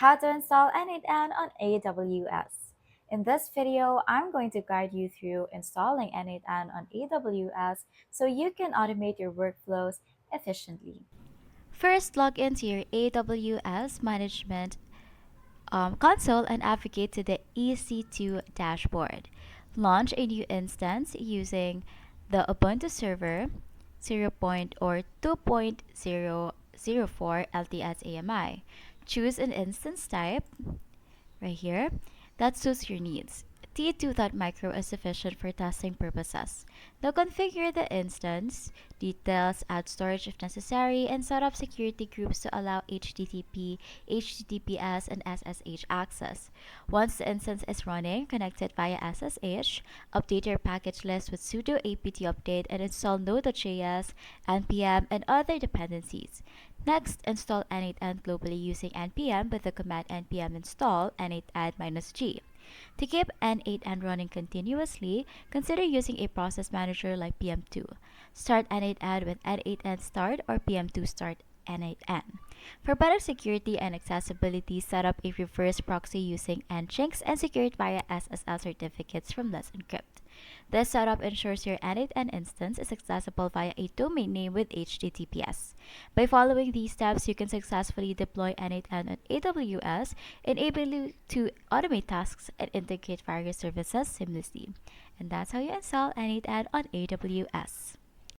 How to install N8N on AWS. In this video, I'm going to guide you through installing N8N on AWS so you can automate your workflows efficiently. First, log into your AWS Management console and navigate to the EC2 dashboard. Launch a new instance using the Ubuntu server 0. Or 2.004 LTS AMI. Choose an instance type right here that suits your needs. T2.micro is sufficient for testing purposes. Now configure the instance details, add storage if necessary, and set up security groups to allow HTTP, HTTPS, and SSH access. Once the instance is running, connect it via SSH, update your package list with sudo apt update, and install node.js, npm, and other dependencies. Next, install N8N globally using npm with the command npm install n8n-g. To keep N8N running continuously, consider using a process manager like PM2. Start N8N with N8N start or PM2 start N8N. For better security and accessibility, set up a reverse proxy using Nginx and secure it via SSL certificates from Let's Encrypt. This setup ensures your N8N instance is accessible via a domain name with HTTPS. By following these steps, you can successfully deploy N8N on AWS, enabling you to automate tasks and integrate various services seamlessly. And that's how you install N8N on AWS.